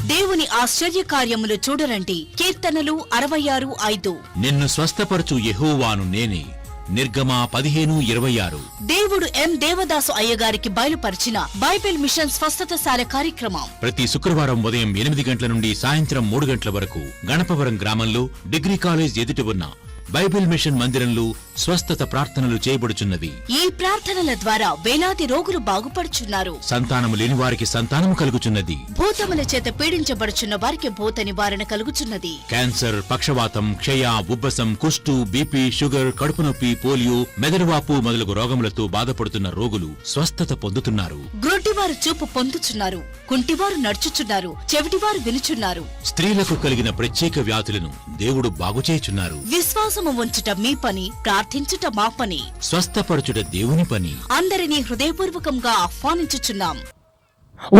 దేవుని ఆశ్చర్య కార్యములు చూడరండి. కీర్తనలు 66:5. నిన్ను స్వస్థపరచు యెహోవాను నేనే. నిర్గమా 15:26. దేవుడు ఎం దేవదాసు అయ్యగారికి బయలుపరిచిన బైబిల్ మిషన్ స్వస్థతశాల కార్యక్రమం ప్రతి శుక్రవారం ఉదయం 8 గంటల నుండి సాయంత్రం 3 గంటల వరకు గణపవరం గ్రామంలో డిగ్రీ కాలేజ్ ఎదుట ఉన్న బైబిల్ మిషన్ మందిరంలో స్వస్థత ప్రార్థనలు చేయబడుచున్నవి. ఈ ప్రార్థనల ద్వారా వేలాది రోగులు బాగుపడుచున్నారు. సంతానము లేని వారికి సంతానము కలుగుచున్నది. భూతముల చేత పీడించబడుచున్న వారికి భూత నివారణ కలుగుచున్నది. క్యాన్సర్, పక్షవాతం, క్షయ, ఉబ్బసం, కుష్టు, బీపీ, షుగర్, కడుపు నొప్పి, పోలియో, మెదడువాపు మొదలగు రోగములతో బాధపడుతున్న రోగులు స్వస్థత పొందుతున్నారు. గ్రుడ్డివారు చూపు పొందుచున్నారు. కుంటివారు నడుచుచున్నారు. చెవిటివారు వినుచున్నారు. స్త్రీలకు కలిగిన ప్రత్యేక వ్యాధులను దేవుడు బాగుచేయుచున్నారు. విశ్వాసము ఉంచుట మీ పని, ప్రార్థించుట మా పని, స్వస్థపరచుట దేవుని పని. అందరినీ హృదయపూర్వకంగా ఆహ్వానించుచున్నాం.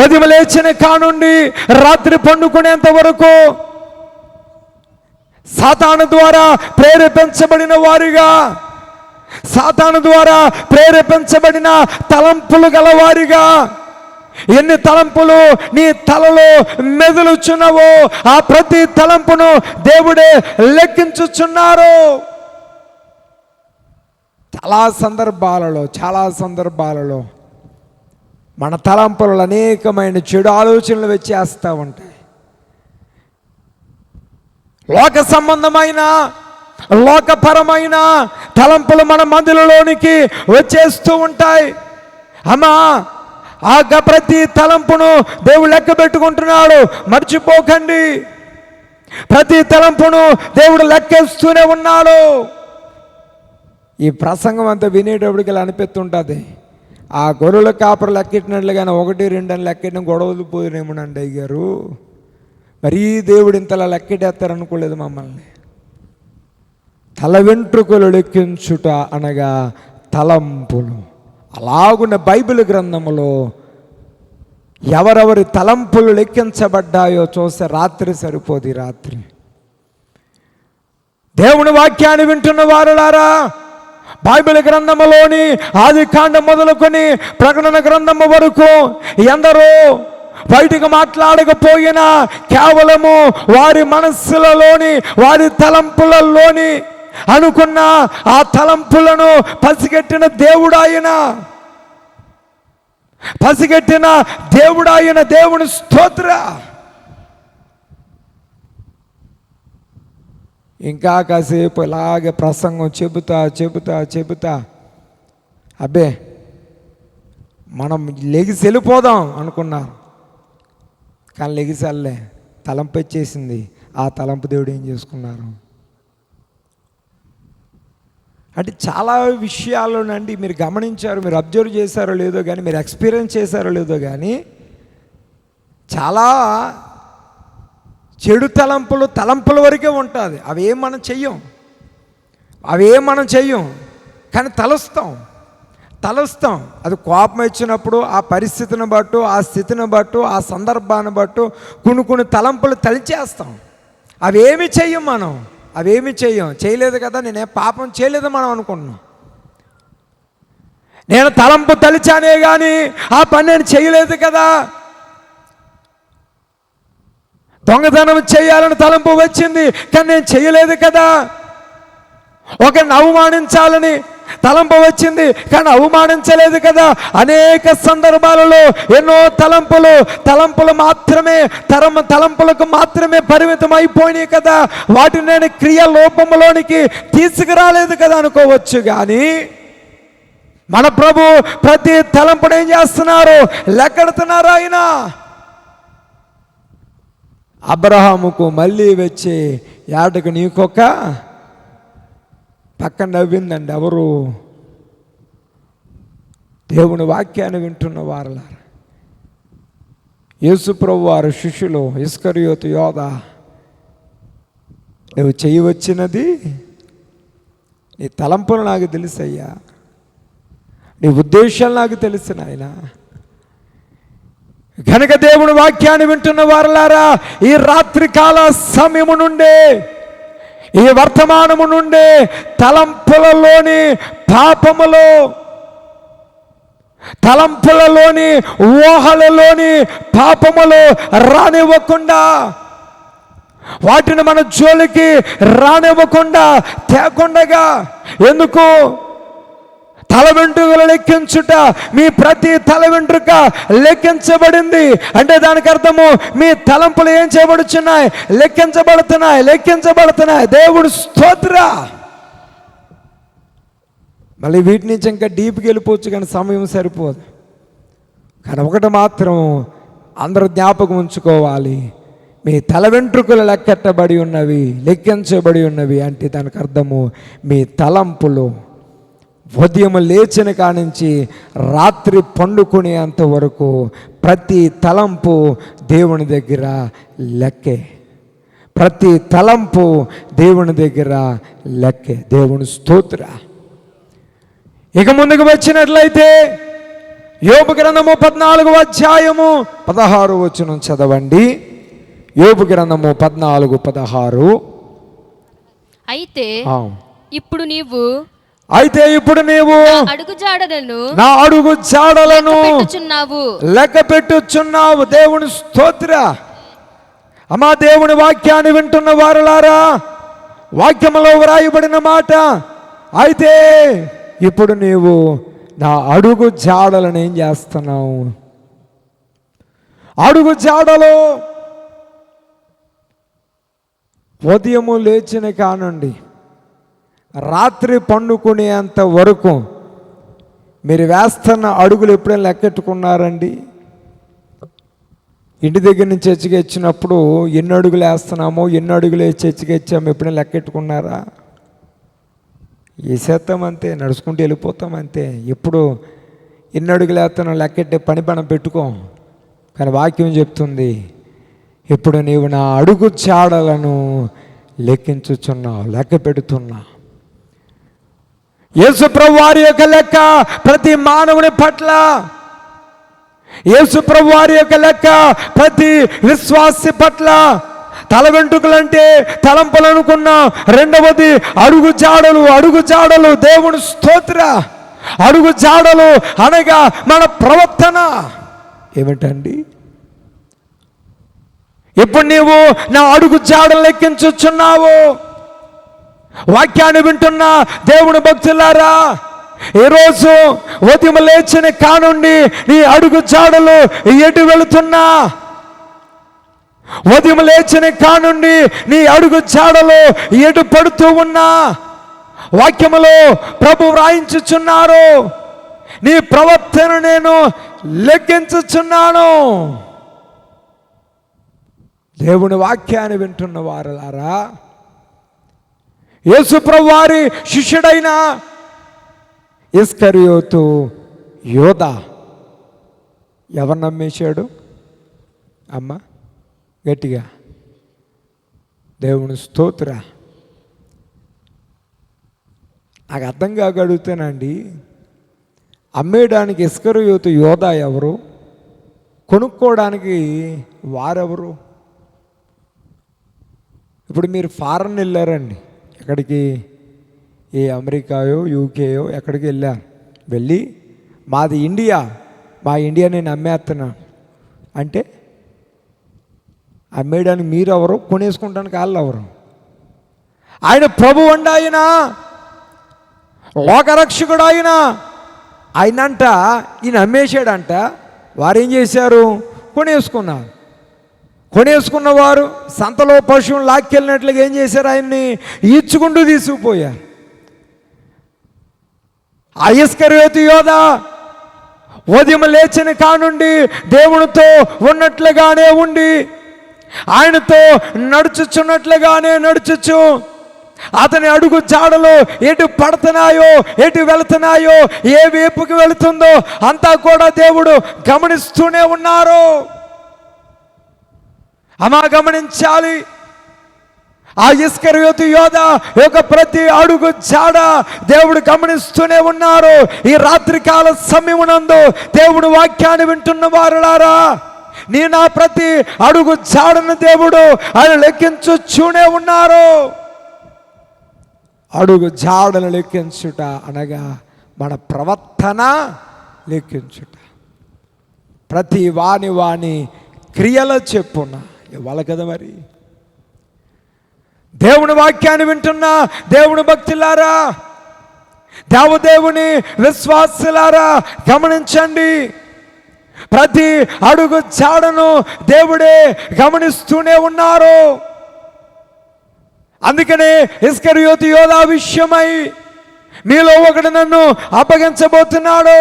ఉదయం లేచిన కానుండి రాత్రి పండుకునేంత వరకు సాతాను ద్వారా ప్రేరేపించబడిన వారిగా, సాతాను ద్వారా ప్రేరేపించబడిన తలంపులు గలవారిగా, ఎన్ని తలంపులు నీ తలలో మెదులుచున్నవో ఆ ప్రతి తలంపును దేవుడే లెక్కించుచున్నారు. చాలా సందర్భాలలో మన తలంపులు అనేకమైన చెడు ఆలోచనలు వచ్చేస్తూ ఉంటాయి. లోక సంబంధమైన, లోకపరమైన తలంపులు మన మందులలోనికి వచ్చేస్తూ ఉంటాయి. అమ్మా, ఆ ప్రతి తలంపును దేవుడు లెక్క పెట్టుకుంటున్నాడు, మర్చిపోకండి. ప్రతి తలంపును దేవుడు లెక్కేస్తూనే ఉన్నాడు. ఈ ప్రసంగం అంతా వినేటప్పటికి ఇలా అనిపిస్తుంటుంది, ఆ గొర్రెల కాపరు లెక్కెట్టినట్లుగానే 1, 2 అని లెక్కెట్టిన గొడవలు పోయినేమోనండి అయ్యారు. మరీ దేవుడు ఇంతలా లెక్కెట్టేస్తారనుకోలేదు మమ్మల్ని. తల వెంట్రుకలు లెక్కించుట అనగా తలంపులు. అలాగున్న బైబిల్ గ్రంథములో ఎవరెవరి తలంపులు లెక్కించబడ్డాయో చూస్తే రాత్రి సరిపోదు. రాత్రి దేవుని వాక్యాన్ని వింటున్న వారులారా, బైబిల్ గ్రంథములోని ఆదికాండం మొదలుకొని ప్రకటన గ్రంథము వరకు ఎందరో బయటికి మాట్లాడకపోయినా కేవలము వారి మనస్సులలోని, వారి తలంపులలోని అనుకున్న ఆ తలంపులను పసిగట్టిన దేవుడాయన, దేవుని స్తోత్ర. ఇంకా కాసేపు ఇలాగే ప్రసంగం చెబుతా అబ్బే మనం లెగిసి వెళ్ళిపోదాం అనుకున్నారు, కానీ లెగిసల్లే తలంపు వచ్చేసింది. ఆ తలంపు దేవుడు ఏం చేసుకున్నారు అంటే చాలా విషయాల్లోనండి మీరు గమనించారు, మీరు అబ్జర్వ్ చేశారో లేదో కానీ, మీరు ఎక్స్పీరియన్స్ చేశారో లేదో కానీ, చాలా చెడు తలంపుల వరకే ఉంటుంది. అవేం మనం చెయ్యం, కానీ తలుస్తాం. అది కోపం వచ్చినప్పుడు ఆ పరిస్థితిని బట్టు, ఆ స్థితిని బట్టు, ఆ సందర్భాన్ని బట్టు కొన్ని తలంపులు తలిచేస్తాం. అవేమి చెయ్యం మనం, చేయలేదు కదా, నేనే పాపం చేయలేదు మనం అనుకుంటున్నాం. నేను తలంపు తలిచానే కానీ ఆ పని నేను చేయలేదు కదా. దొంగతనం చేయాలని తలంపు వచ్చింది, కానీ నేను చేయలేదు కదా. ఒకరిని అవమానించాలని తలంపు వచ్చింది, కానీ అవమానించలేదు కదా. అనేక సందర్భాలలో ఎన్నో తలంపులు మాత్రమే తలంపులకు మాత్రమే పరిమితం అయిపోయినాయి కదా. వాటిని నేను క్రియలోపంలోనికి తీసుకురాలేదు కదా అనుకోవచ్చు. కానీ మన ప్రభు ప్రతి తలంపును ఏం చేస్తున్నారు, లెక్కెడుతున్నారు. ఆయన అబ్రహాముకు మళ్ళీ వచ్చి ఏటకు నీకొక పక్కన నవ్విందండి. ఎవరు? దేవుని వాక్యాన్ని వింటున్న వారలారా, యేసు ప్రభు వారి శిష్యులు ఇస్కరియోతు యోధ, నువ్వు చేయవచ్చినది, నీ తలంపులు నాకు తెలుసయ్యా, నీ ఉద్దేశాలు నాకు తెలుసు నాయన. కనుక దేవుని వాక్యాన్ని వింటున్న వారలారా, ఈ రాత్రికాల సమయము నుండే, ఈ వర్తమానము నుండే తలంపులలోని పాపములో తలంపులలోని, ఊహలలోని పాపములు రానివ్వకుండా, వాటిని మన జోలికి రానివ్వకుండా తేకుండగా. ఎందుకు? తల వెంట్రుకలు లెక్కించుట, మీ ప్రతి తల వెంట్రుక లెక్కించబడింది అంటే దానికి అర్థము మీ తలంపులు ఏం చేయబడుచున్నాయి? లెక్కించబడుతున్నాయి. దేవుడు స్తోత్ర. మళ్ళీ వీటి నుంచి ఇంకా డీప్కి వెళ్ళిపోవచ్చు, కానీ సమయం సరిపోదు. కానీ ఒకటి మాత్రం అందరూ జ్ఞాపకం ఉంచుకోవాలి, మీ తల వెంట్రుకలు లెక్కించబడి ఉన్నవి అంటే దానికి అర్థము మీ తలంపులు ఉదయం లేచిన కానించి రాత్రి పండుకునేంత వరకు ప్రతి తలంపు దేవుని దగ్గర లెక్కే. ప్రతి తలంపు దేవుని దగ్గర లెక్కే. దేవుని స్తోత్ర. ఇక ముందుకు వచ్చినట్లయితే యోబు గ్రంథము 14వ అధ్యాయము 16వ వచనం చదవండి. యోబు గ్రంథము 14:16. అయితే ఇప్పుడు నీవు నా అడుగు జాడలను లెక్క పెట్టుచున్నావు. దేవుని స్తోత్ర. అమ్మా, దేవుని వాక్యాన్ని వింటున్న వారులారా, వాక్యములో వ్రాయబడిన మాట, అయితే ఇప్పుడు నీవు నా అడుగు జాడలను ఏం చేస్తున్నావు? అడుగు జాడలో ఉదయము లేచిన కానుండి రాత్రి పండుకునేంత వరకు మీరు వేస్తున్న అడుగులు ఎప్పుడైనా లెక్కెట్టుకున్నారండి? ఇంటి దగ్గర నుంచి చర్చికి వచ్చినప్పుడు ఎన్ని అడుగులు వేస్తున్నామో, ఎన్ని అడుగులు చర్చికి వచ్చామో ఎప్పుడైనా లెక్కెట్టుకున్నారా? వేసేస్తాం అంతే, నడుచుకుంటూ వెళ్ళిపోతాం అంతే. ఎప్పుడు ఎన్ని అడుగులు వేస్తున్నాం లెక్కెట్టే పని పెట్టుకోం. కానీ వాక్యం చెప్తుంది, ఇప్పుడు నీవు నా అడుగు చాడలను లెక్కించుచున్నావు, లెక్క పెడుతున్నా. యేసుప్రభు వారి యొక్క లెక్క ప్రతి మానవుని పట్ల, యేసుప్రభు వారి యొక్క లెక్క ప్రతి విశ్వాసి పట్ల. తల వెంట్రుకలంటే తలంపులు అనుకున్నా, రెండవది అడుగు జాడలు. దేవుని స్తోత్ర. అడుగు జాడలు అనగా మన ప్రవర్తన ఏమిటండి? ఇప్పుడు నీవు నా అడుగు జాడలు లెక్కించుచున్నావు. వాక్యాన్ని వింటున్నా దేవుని భక్తులారా, ఈరోజు ఉదయం లేచిన కానుండి నీ అడుగు జాడలు ఎటు వెళుతున్నా? ఉదయం లేచిన కానుండి నీ అడుగు జాడలు ఎటు పడుతూ ఉన్నా? వాక్యములో ప్రభు వ్రాయించుచున్నారు, నీ ప్రవర్తన నేను లెక్కించుచున్నాను. దేవుని వాక్యాన్ని వింటున్న వారులారా, యేసుప్రభు వారి శిష్యుడైన ఇస్కరియోతు యోధా ఎవరు నమ్మేశాడు? అమ్మ గట్టిగా, దేవుని స్తోత్ర. నాకు అర్థం కాక అడుగుతానండి, అమ్మేయడానికి ఇస్కరియోతు యోధా ఎవరు? కొనుక్కోవడానికి వారెవరు? ఇప్పుడు మీరు ఫారెన్ వెళ్ళారండి, ఎక్కడికి? ఏ అమెరికాయో యూకేయో ఎక్కడికి వెళ్ళి మాది ఇండియా, మా ఇండియా నేను అమ్మేస్తున్నాను అంటే అమ్మేయడానికి మీరు ఎవరు? కొనేసుకుంటానికి వాళ్ళు ఎవరు? ఆయన ప్రభు అండి, ఆయన లోకరక్షకుడు, ఆయనంట ఈయన అమ్మేశాడంట. వారేం చేశారు? కొనేసుకున్న వారు సంతలో పశువులు లాక్కెళ్ళినట్లుగా ఏం చేశారు? ఆయన్ని ఈడ్చుకుంటూ తీసుకుపోయారు. ఆ ఇస్కరియోతు యోధా ఉదయం లేచిన కానుండి దేవునితో ఉన్నట్లుగానే ఉండి, ఆయనతో నడుచుచున్నట్లుగానే నడుచుచు, అతని అడుగు జాడలు ఎటు పడుతున్నాయో, ఎటు వెళుతున్నాయో, ఏ వైపుకి వెళుతుందో అంతా కూడా దేవుడు గమనిస్తూనే ఉన్నారు. అమా గమనించాలి. ఆ ఇస్కరియోతు యోధా యొక్క ప్రతి అడుగు జాడ దేవుడు గమనిస్తూనే ఉన్నారు. ఈ రాత్రికాల సమయమునందు దేవుడు వాక్యాన్ని వింటున్న వారులారా, నీ నా ప్రతి అడుగు జాడను దేవుడు ఆయన లెక్కించుచూనే ఉన్నారు. అడుగు జాడను లెక్కించుట అనగా మన ప్రవర్తన లెక్కించుట. ప్రతి వాని క్రియల చెప్పున ఇవ్వాలి కదా. మరి దేవుని వాక్యాన్ని వింటున్నా దేవుని భక్తులారా, దేవదేవుని విశ్వాసులారా గమనించండి. ప్రతి అడుగు జాడను దేవుడే గమనిస్తూనే ఉన్నారు. అందుకనే ఇస్కరియోతు యోధా విషయమై మీలో ఒకడు నన్ను అప్పగించబోతున్నాడు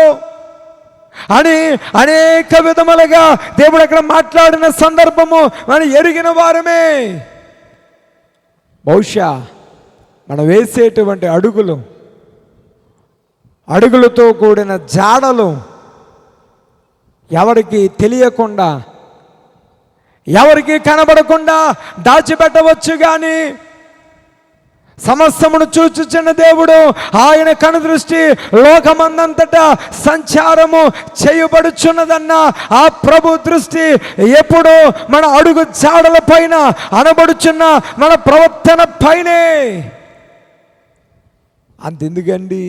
అని అనేక విధములుగా దేవుడు అక్కడ మాట్లాడిన సందర్భము మనం ఎరిగిన వారమే. బహుశా మనం వేసేటువంటి అడుగులతో కూడిన జాడలు ఎవరికి తెలియకుండా, ఎవరికి కనబడకుండా దాచిపెట్టవచ్చు. కానీ సమస్తమును చూచుచున్న దేవుడు, ఆయన కనుదృష్టి లోకమందంతటా సంచారము చేయబడుచున్నదన్న ఆ ప్రభు దృష్టి ఎప్పుడు మన అడుగు జాడల పైన, అనబడుచున్న మన ప్రవర్తన పైనే. అంతెందుకండి,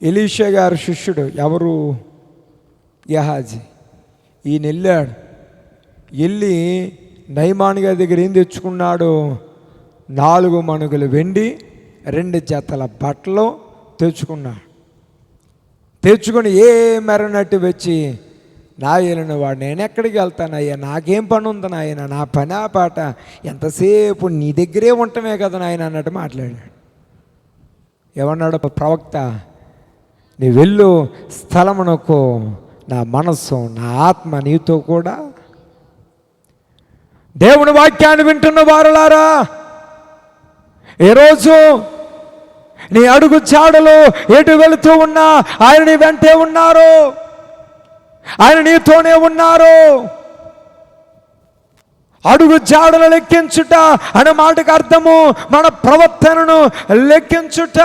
ఎలీషా గారి శిష్యుడు ఎవరు? గెహాజీ. ఈయన వెళ్ళి నయమాను గారి దగ్గర ఏం తెచ్చుకున్నాడు? 4 మణుగులు వెండి, 2 జతల బట్టలు తెచ్చుకున్నాడు. తెచ్చుకొని ఏ మెరనట్టు వచ్చి, నా ఏలిన వాడు నేను ఎక్కడికి వెళ్తానయ్యా, నాకేం పని ఉంది నాయన, నా పని ఆ పాట ఎంతసేపు నీ దగ్గరే ఉండటమే కదా నాయన అన్నట్టు మాట్లాడాడు. ఏమన్నాడు ప్రవక్త? నీ వెళ్ళు స్థలమునకు, నా మనస్సు నా ఆత్మ నీతో కూడా. దేవుని వాక్యాన్ని వింటున్న వారులారా, ఈరోజు నీ అడుగు జాడలు ఎటు వెళుతూ ఉన్నా ఆయన నీ వెంటే ఉన్నారు, ఆయన నీతోనే ఉన్నారు. అడుగు జాడలు లెక్కించుట అనే మాటకు అర్థము మన ప్రవర్తనను లెక్కించుట.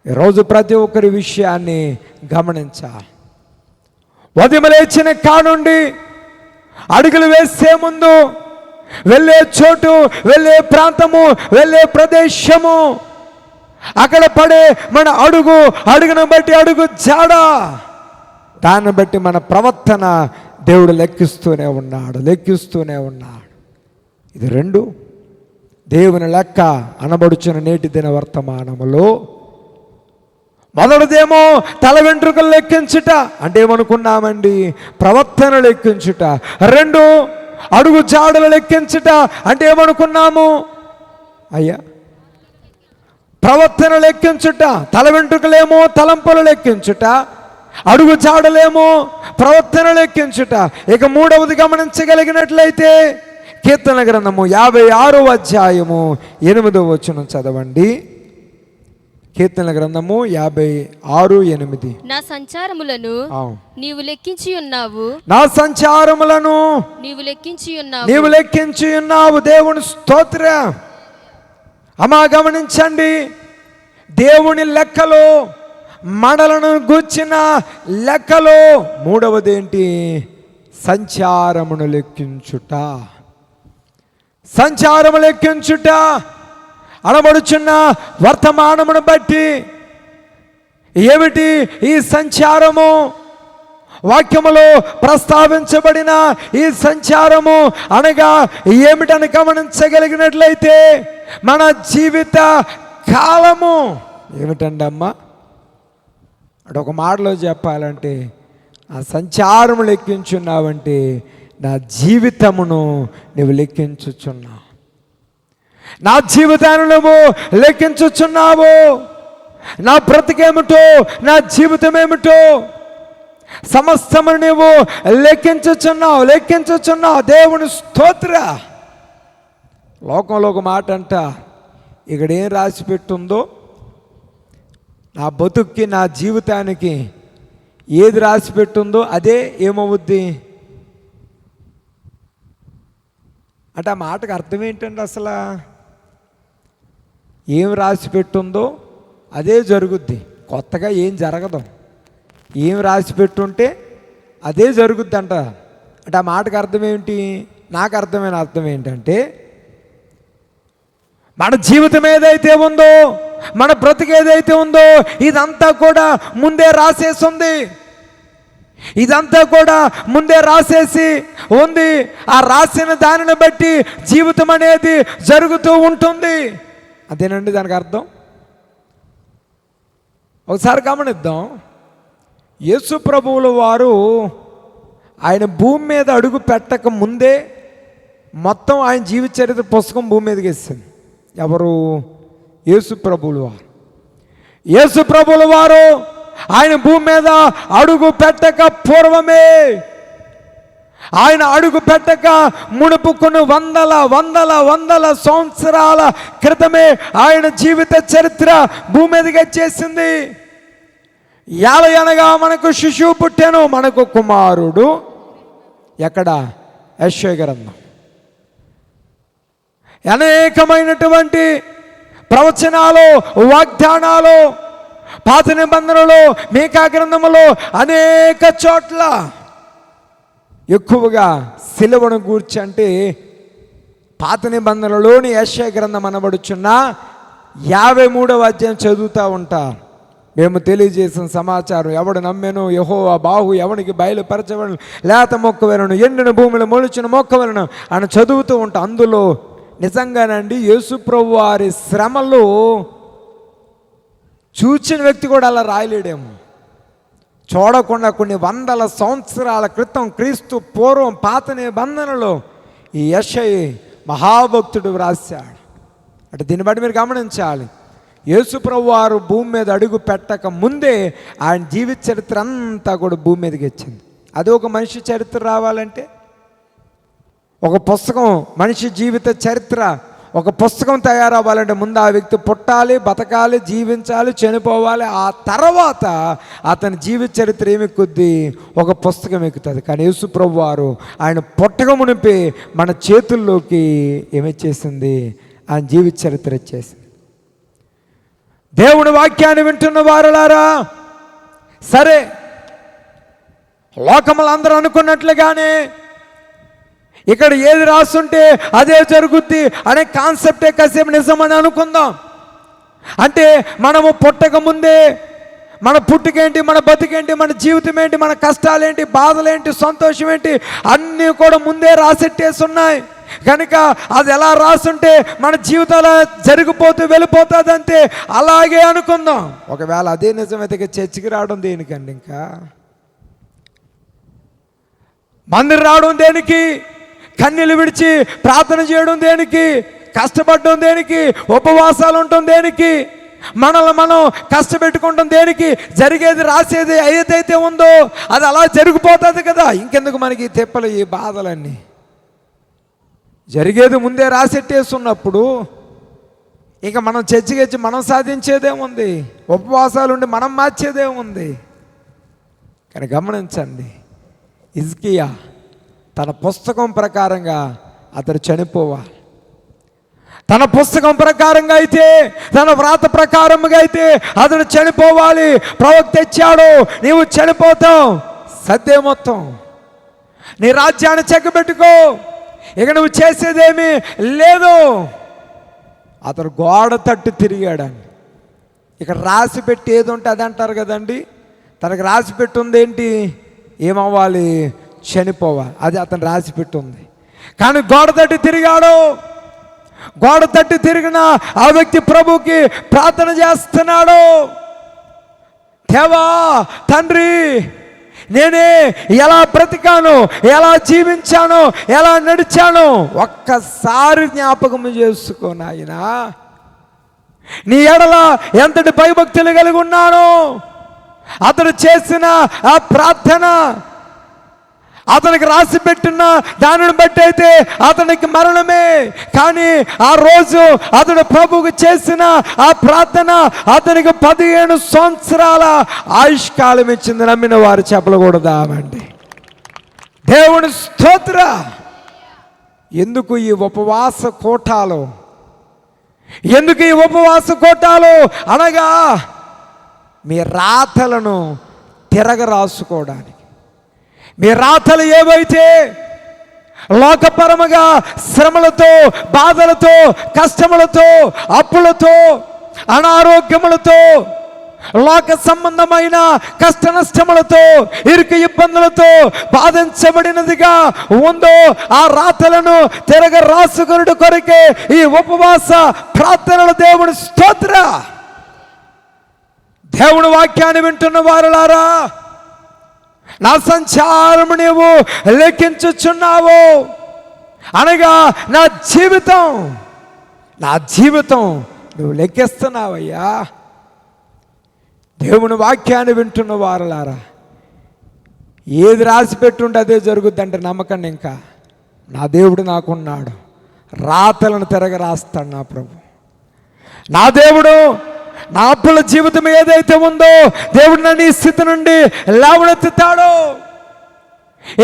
ఈరోజు ప్రతి ఒక్కరి విషయాన్ని గమనించాలి. ఉదయం లేచిన కానుండి అడుగులు వేసే ముందు, వెళ్ళే చోటు, వెళ్ళే ప్రాంతము, వెళ్ళే ప్రదేశము, అక్కడ పడే మన అడుగును బట్టి అడుగు జాడ, దాన్ని బట్టి మన ప్రవర్తన దేవుడు లెక్కిస్తూనే ఉన్నాడు. ఇది 2 దేవుని లెక్క అనబడుచున్న నేటి దిన వర్తమానములో. మొదటిదేమో తల వెంట్రుకలు లెక్కించుట, అంటే ఏమనుకున్నామండి? ప్రవర్తన లెక్కించుట. 2 అడుగు జాడలు లెక్కించుట, అంటే ఏమనుకున్నాము? అయ్యా, ప్రవర్తన లెక్కించుట. తల వెంట్రుకలేమో తలంపులు లెక్కించుట, అడుగు జాడలేమో ప్రవర్తన లెక్కించుట. ఇక 3వది గమనించగలిగినట్లయితే కీర్తన గ్రంథము 56వ అధ్యాయము 8వ వచనం చదవండి. కీర్తన గ్రంథము 56:8. నా సంచారములను నీవు లెక్కించి ఉన్నావు, నా సంచారములను నీవు లెక్కించి ఉన్నావు. దేవుని స్తోత్రం. అమ్మా గమనించండి, దేవుని లెక్కలో, మనలను గూర్చిన లెక్కలో 3వది ఏంటి? సంచారమును లెక్కించుట. సంచారము లెక్కించుట అనబడుచున్న వర్తమానమును బట్టి ఏమిటి ఈ సంచారము? వాక్యములో ప్రస్తావించబడిన ఈ సంచారము అనగా ఏమిటని గమనించగలిగినట్లయితే మన జీవిత కాలము ఏమిటండి అమ్మా? అంటే ఒక మాటలో చెప్పాలంటే, ఆ సంచారము లెక్కించున్నావంటే నా జీవితమును నువ్వు లెక్కించుచున్నావు, నా జీవితాన్ని నువ్వు లెక్కించుచున్నావు. నా బ్రతికేమిటో, నా జీవితం ఏమిటో సమస్తము నువ్వు లెక్కించుచున్నావు. దేవుని స్తోత్ర. లోకంలో ఒక మాట అంట, ఇక్కడ ఏం రాసి పెట్టుందో, నా బతుక్కి, నా జీవితానికి ఏది రాసి పెట్టుందో అదే ఏమవుద్ది అంటే ఆ మాటకు అర్థం ఏంటండి? అసలు ఏం రాసి పెట్టుందో అదే జరుగుద్ది, కొత్తగా ఏం జరగదు. ఏం రాసి పెట్టుంటే అదే జరుగుద్ది అంట. అంటే ఆ మాటకు అర్థం ఏమిటి? నాకు అర్థమైన అర్థం ఏంటంటే, మన జీవితం ఏదైతే ఉందో మన బ్రతుకు ఏదైతే ఉందో ఇదంతా కూడా ముందే రాసేసి ఉంది. ఇదంతా కూడా ముందే రాసేసి ఉంది. ఆ రాసిన దానిని బట్టి జీవితం అనేది జరుగుతూ ఉంటుంది. అదేనండి దానికి అర్థం. ఒకసారి గమనిద్దాం. యేసు ప్రభువుల వారు ఆయన భూమి మీద అడుగు పెట్టక ముందే మొత్తం ఆయన జీవిత చరిత్ర పుస్తకం భూమి మీదకి వేసింది. ఎవరు? యేసు ప్రభువుల వారు. యేసు ప్రభువుల వారు ఆయన భూమి మీద అడుగు పెట్టక పూర్వమే, ఆయన అడుగు పెట్టక మునుపు కొన్ని వందల సంవత్సరాల క్రితమే ఆయన జీవిత చరిత్ర భూమి మీదకి వచ్చేసింది. అనగా మనకు శిశువు పుట్టాను, మనకు కుమారుడు. ఎక్కడ? యెషయా గ్రంథం. అనేకమైనటువంటి ప్రవచనాలు, వాగ్దానాలు పాత నిబంధనలో, మీకా గ్రంథములో అనేక చోట్ల ఎక్కువగా సిలువను గూర్చి, అంటే పాత నిబంధనలోని యెషయా గ్రంథం అనబడుచున్న 53వ అధ్యాయం చదువుతూ ఉంటారు. మేము తెలియజేసిన సమాచారం, ఎవడు నమ్మెను యెహోవా బాహు ఎవనికి బయలుపరచవలను, లేత మొక్క వలను, ఎండిన భూమిలో మొలిచిన మొక్క వలను అని చదువుతూ ఉంటాం. అందులో నిజంగానండి యేసు ప్రభు వారి శ్రమలు చూచిన వ్యక్తి కూడా అలా రాయలేడేమో. చూడకుండా కొన్ని వందల సంవత్సరాల క్రితం క్రీస్తు పూర్వం పాత నిబంధనలో ఈ యెషయా మహాభక్తుడు వ్రాశాడు. అంటే దీన్ని బట్టి మీరు గమనించాలి. యేసు ప్రభు వారు భూమి మీద అడుగు పెట్టక ముందే ఆయన జీవిత చరిత్ర అంతా కూడా భూమి మీదకి వచ్చింది. అది ఒక మనిషి చరిత్ర రావాలంటే, ఒక పుస్తకం, మనిషి జీవిత చరిత్ర ఒక పుస్తకం తయారవ్వాలంటే ముందు ఆ వ్యక్తి పుట్టాలి, బతకాలి, జీవించాలి, చనిపోవాలి. ఆ తర్వాత అతని జీవిత చరిత్ర ఏమెక్కుద్ది? ఒక పుస్తకం ఎక్కుతుంది. కానీ యేసు ప్రభు వారు ఆయన పుట్టక మునిపే మన చేతుల్లోకి ఏమిచ్చేసింది? ఆయన జీవిత చరిత్ర ఇచ్చేసింది. దేవుని వాక్యాన్ని వింటున్న వారులారా, సరే లోకములు అందరూ అనుకున్నట్లుగానే ఇక్కడ ఏది రాస్తుంటే అదే జరుగుద్ది అనే కాన్సెప్టే కాసేపు నిజమని అనుకుందాం. అంటే మనము పుట్టక ముందే మన పుట్టుకేంటి, మన బతుకేంటి, మన జీవితం ఏంటి, మన కష్టాలేంటి, బాధలేంటి, సంతోషం ఏంటి, అన్నీ కూడా ముందే రాసెట్టేసి ఉన్నాయి. కనుక అది ఎలా రాసుంటే మన జీవితాలు జరిగిపోతూ వెళ్ళిపోతుంది అంతే, అలాగే అనుకుందాం. ఒకవేళ అదే నిజమైతే చర్చికి రావడం దేనికండి? ఇంకా మందిరం రావడం దేనికి? కన్నీళ్ళు విడిచి ప్రార్థన చేయడం దేనికి? కష్టపడడం దేనికి? ఉపవాసాలు ఉండటం దేనికి? మనల్ని మనం కష్టపెట్టుకుంటాం దేనికి? జరిగేది రాసేది ఏదైతే ఉందో అది అలా జరిగిపోతుంది కదా. ఇంకెందుకు మనకి తెప్పలు, ఈ బాధలన్నీ? జరిగేది ముందే రాసెట్టేస్తున్నప్పుడు ఇక మనం చర్చికి మనం సాధించేదేముంది? ఉపవాసాలు ఉండి మనం మార్చేదేముంది? కానీ గమనించండి, హిజ్కియా తన పుస్తకం ప్రకారంగా అతడు చనిపోవాలి. తన పుస్తకం ప్రకారంగా అయితే, తన వ్రాత ప్రకారంగా అయితే అతడు చనిపోవాలి. ప్రవక్త తెచ్చాడు, నీవు చనిపోతావు, సత్యం మొత్తం, నీ రాజ్యాన్ని చెక్కబెట్టుకో, ఇక నువ్వు చేసేదేమీ లేదు. అతడు గోడ తట్టు తిరిగాడని ఇక్కడ రాసి పెట్టి ఏది ఉంటే అది అంటారు కదండి. తనకు రాసి పెట్టి ఉంది ఏంటి? ఏమవ్వాలి? చనిపోవాలి. అది అతను రాసి పెట్టి ఉంది. కానీ గోడ తట్టు తిరిగాడు. గోడ తట్టు తిరిగిన ఆ వ్యక్తి ప్రభుకి ప్రార్థన చేస్తున్నాడు. దేవా తండ్రి, నేనే ఎలా బ్రతికాను, ఎలా జీవించాను, ఎలా నడిచాను ఒక్కసారి జ్ఞాపకం చేసుకో నాయనా. నీ ఎడల ఎంతటి భయభక్తులు కలిగి ఉన్నాను. అతడు చేసిన ఆ ప్రార్థన, అతనికి రాసి పెట్టిన దానిని బట్టి అయితే అతనికి మరణమే. కానీ ఆ రోజు అతడు ప్రభువుకు చేసిన ఆ ప్రార్థన అతనికి 15 సంవత్సరాల ఆయుష్కాలం ఇచ్చింది. నమ్మిన వారు చెప్పకూడదామండి. దేవుని స్తోత్ర. ఎందుకు ఈ ఉపవాస కోటాలు? ఎందుకు ఈ ఉపవాస కోటాలు అనగా మీ రాతలను తిరగరాసుకోవడానికి. మీ రాతలు ఏవైతే లోకపరముగా శ్రమలతో, బాధలతో, కష్టములతో, అప్పులతో, అనారోగ్యములతో, లోక సంబంధమైన కష్ట నష్టములతో, ఇరుకు ఇబ్బందులతో బాధించబడినదిగా ఉందో ఆ రాతలను తిరగ రాసుకునుడు కొరకే ఈ ఉపవాస ప్రార్థనలు. దేవుని స్తోత్ర. దేవుని వాక్యాన్ని వింటున్న వారులారా, నా సంచారము నీవు లెక్కించుచున్నావు అనగా నా జీవితం నువ్వు లెక్కిస్తున్నావయ్యా. దేవుని వాక్యాన్ని వింటున్న వారులారా, ఏది రాసి పెట్టుంటే అదే జరుగుద్దంటే నమ్మకండి. ఇంకా నా దేవుడు నాకున్నాడు, రాతలను తిరగ రాస్తాడు నా ప్రభు. నా దేవుడు నా అప్పుల జీవితం ఏదైతే ఉందో దేవుడు నన్ను ఈ స్థితి నుండి లేవనెత్తుతాడు.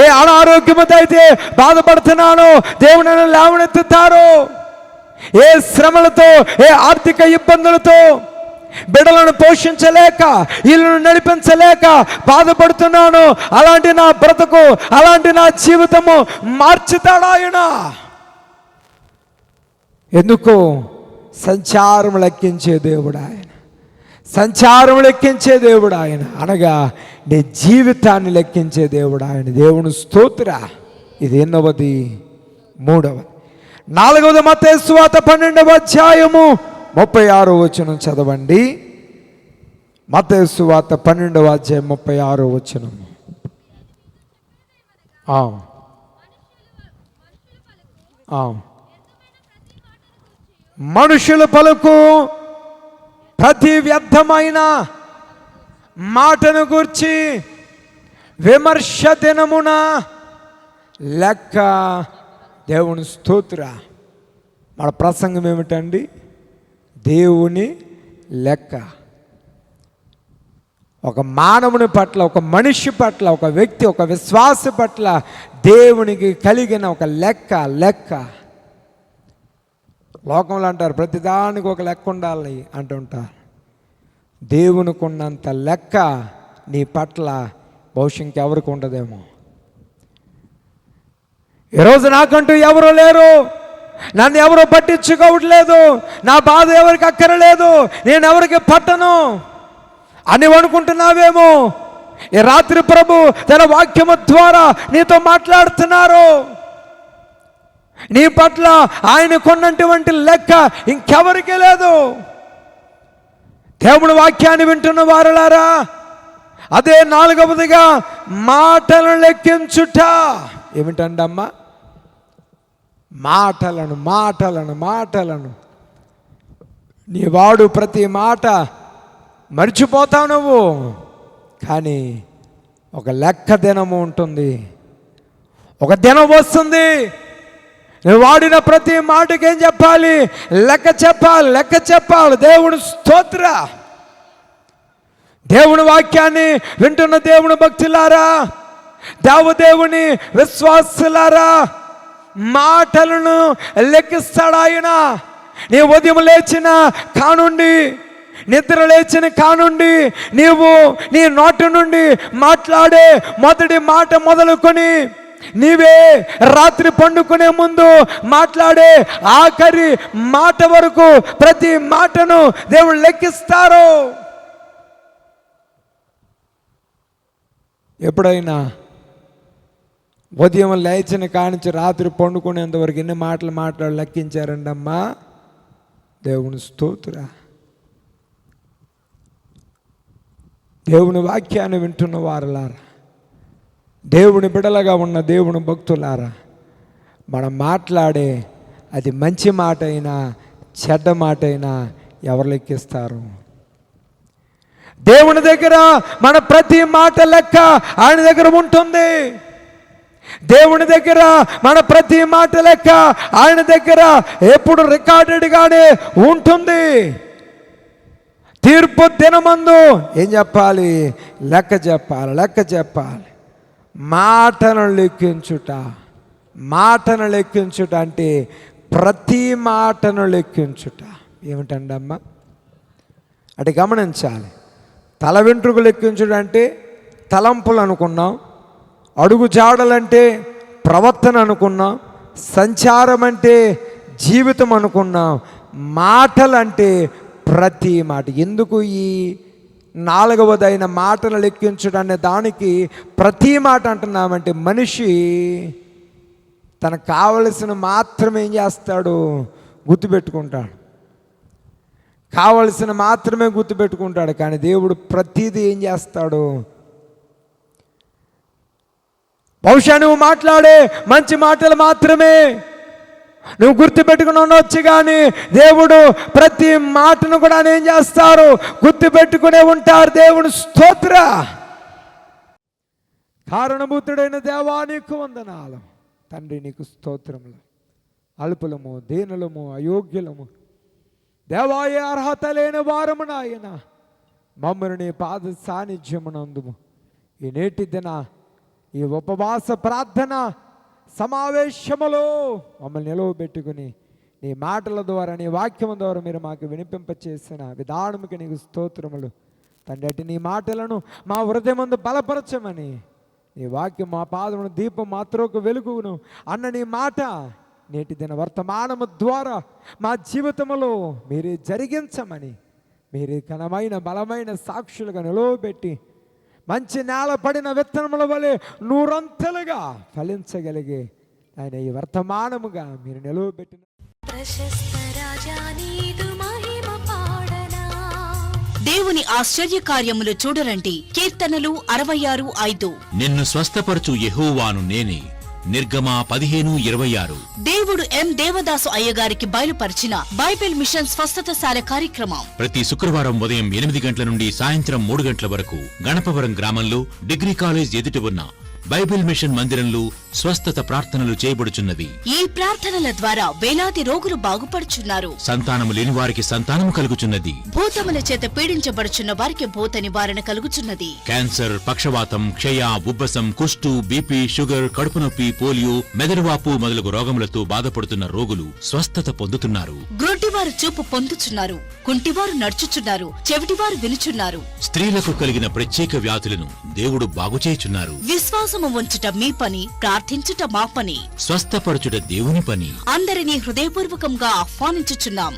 ఏ అనారోగ్యంతో అయితే బాధపడుతున్నానో దేవుడు నన్ను లేవనెత్తుతాడు. ఏ శ్రమలతో, ఏ ఆర్థిక ఇబ్బందులతో బిడ్డలను పోషించలేక, ఇల్లును నడిపించలేక బాధపడుతున్నాను, అలాంటి నా బ్రతుకు, అలాంటి నా జీవితము మార్చుతాడు ఆయన. ఎందుకు? సంచారం లెక్కించే దేవుడు ఆయన. సంచారం లెక్కించే దేవుడు ఆయన అనగా నీ జీవితాన్ని లెక్కించే దేవుడు ఆయన. దేవుని స్తోత్ర. ఇది 8వది. 3వది. 4వది మత్తయి సువార్త 12వ అధ్యాయము 36వ వచనం చదవండి. మత్తయి సువార్త 12వ అధ్యాయం 36వ వచనం. మనుషులు పలుకు ప్రతి వ్యర్థమైన మాటను గూర్చి విమర్శ దినమున లెక్క. దేవుని స్తోత్ర. మన ప్రసంగం ఏమిటండి? దేవుని లెక్క. ఒక మానవుని పట్ల, ఒక మనిషి పట్ల, ఒక వ్యక్తి, ఒక విశ్వాస పట్ల దేవునికి కలిగిన ఒక లెక్క. లోకంలో అంటారు ప్రతిదానికి ఒక లెక్క ఉండాలి అంటుంటారు. దేవునికి ఉన్నంత లెక్క నీ పట్ల బహుశా ఇంకెవరికి ఉండదేమో. ఈరోజు నాకంటూ ఎవరు లేరు, నన్ను ఎవరు పట్టించుకోవట్లేదు, నా బాధ ఎవరికి అక్కరలేదు, నేను ఎవరికి పట్టను అని అనుకుంటున్నావేమో. ఈ రాత్రి ప్రభు తన వాక్యము ద్వారా నీతో మాట్లాడుతున్నారు. నీ పట్ల ఆయనకున్నటువంటి లెక్క ఇంకెవరికి లేదు. దేవుని వాక్యాన్ని వింటున్న వారులారా, అదే 4వదిగా మాటలను లెక్కించుట. ఏమిటండి అమ్మా? మాటలను నీ వాడు ప్రతి మాట మర్చిపోతావు నువ్వు, కానీ ఒక లెక్క దినము ఉంటుంది. ఒక దినం వస్తుంది, నువ్వు వాడిన ప్రతి మాటకి ఏం చెప్పాలి? లెక్క చెప్పాలి. దేవుని స్తోత్ర. దేవుని వాక్యాన్ని వింటున్న దేవుని భక్తులారా, దేవదేవుని విశ్వాసులారా, మాటలను లెక్కిస్తాడు ఆయన. నీ ఉదయం లేచిన కానుండి, నిద్ర లేచిన కానుండి, నీవు నీ నోటి నుండి మాట్లాడే మొదటి మాట మొదలుకొని నీవే రాత్రి పండుకునే ముందు మాట్లాడే ఆఖరి మాట వరకు ప్రతి మాటను దేవుడు లెక్కిస్తారు. ఎప్పుడైనా ఉదయం లేచిన కానించి రాత్రి పండుకునేంతవరకు ఎన్ని మాటలు లెక్కించారండి అమ్మా? దేవుని స్తోత్ర. దేవుని వాక్యాన్ని వింటున్న వారులారా, దేవుని బిడలగా ఉన్న దేవుని భక్తులారా, మనం మాట్లాడే అది మంచి మాట అయినా చెడ్డ మాట అయినా ఎవరు లెక్కిస్తారు? దేవుని దగ్గర మన ప్రతి మాట లెక్క ఆయన దగ్గర ఉంటుంది. దేవుని దగ్గర మన ప్రతి మాట లెక్క ఆయన దగ్గర ఎప్పుడు రికార్డెడ్గానే ఉంటుంది. తీర్పు దినమందు ఏం చెప్పాలి? లెక్క చెప్పాలి. మాటను లెక్కించుట అంటే ప్రతి మాటను లెక్కించుట. ఏమిటండి అమ్మా? అంటే గమనించాలి. తల వెంట్రుకు లెక్కించుట అంటే తలంపులు అనుకున్నాం, అడుగు జాడలంటే ప్రవర్తన అనుకున్నాం, సంచారం అంటే జీవితం అనుకున్నాం, మాటలంటే ప్రతి మాట. ఎందుకు ఈ 4వదైన మాటను లెక్కించడం అనే దానికి ప్రతి మాట అంటున్నామంటే, మనిషి తనకు కావలసిన మాత్రమే ఏం చేస్తాడు? గుర్తుపెట్టుకుంటాడు. కావలసిన మాత్రమే గుర్తుపెట్టుకుంటాడు. కానీ దేవుడు ప్రతిదీ ఏం చేస్తాడు? బహుశా నువ్వు మాట్లాడే మంచి మాటలు మాత్రమే నువ్వు గుర్తుపెట్టుకుని ఉండవచ్చు, కానీ దేవుడు ప్రతి మాటను కూడా ఏం చేస్తారు? గుర్తుపెట్టుకునే ఉంటారు. దేవుని స్తోత్ర. కారణభూతుడైన దేవా నీకు వందనాలు. తండ్రి నీకు స్తోత్రములు. అల్పులము, దీనులము, అయోగ్యులము దేవా, ఏ అర్హత లేని వారము నాయన, మమ్మల్ని నీ పాద సాన్నిధ్యమునందుము ఈ నేటి దిన ఈ ఉపవాస ప్రార్థన సమావేశములో మమ్మల్ని నిలవబెట్టుకుని నీ మాటల ద్వారా, నీ వాక్యం ద్వారా మీరు మాకు వినిపింపచేసిన విధానముకి నీకు స్తోత్రములు తండ్రి. అటు నీ మాటలను మా హృదయమందు బలపరచమని, నీ వాక్యం మా పాదమును దీపం, మా త్రోకు వెలుగును అన్న నీ మాట నేటి దిన వర్తమానము ద్వారా మా జీవితంలో మీరే జరిగించమని, మీరే ఘనమైన బలమైన సాక్షులుగా నిలవబెట్టి మంచి నేల పడిన విత్తనముల వలె నూరంతలుగా ఫలించగలిగే ఆయన ఈ వర్తమానముగా మీరు నిలవబెట్టిన దేవుని ఆశ్చర్య కార్యములు చూడరండి. కీర్తనలు 66:5. నిన్ను స్వస్థపరచు యెహోవాను నేనే. నిర్గమ 15:26. దేవుడు ఎం దేవదాసు అయ్యగారికి బయలుపరిచిన బైబిల్ మిషన్ స్వస్థతశాల కార్యక్రమం ప్రతి శుక్రవారం ఉదయం 8 గంటల నుండి సాయంత్రం 3 గంటల వరకు గణపవరం గ్రామంలో డిగ్రీ కాలేజ్ ఎదుట ఉన్న బైబిల్ మిషన్ మందిరంలో స్వస్థత ప్రార్థనలు చేయబడుచున్నవి. ఈ ప్రార్థనల ద్వారా వేలాది రోగులు బాగుపడుచున్నారు. సంతానము లేని వారికి సంతానము కలుగుచున్నది. భూతముల చేత పీడించబడుచున్న వారికి భూత నివారణ కలుగుచున్నది. క్యాన్సర్, పక్షవాతం, క్షయ, ఉబ్బసం, కుష్టు, బీపీ, షుగర్, కడుపు నొప్పి, పోలియో, మెదడువాపు మొదలగు రోగములతో బాధపడుతున్న రోగులు స్వస్థత పొందుతున్నారు. గ్రుడ్డివారు చూపు పొందుచున్నారు. కుంటివారు నడుచుచున్నారు. చెవిటివారు వినుచున్నారు. స్త్రీలకు కలిగిన ప్రత్యేక వ్యాధులను దేవుడు బాగుచేయుచున్నారు. విశ్వాసము ఉంచుట మీ పని, ప్రార్థించుట మా పని. స్వస్థపరచుట దేవుని పని. అందరినీ హృదయపూర్వకంగా ఆహ్వానించుచున్నాం.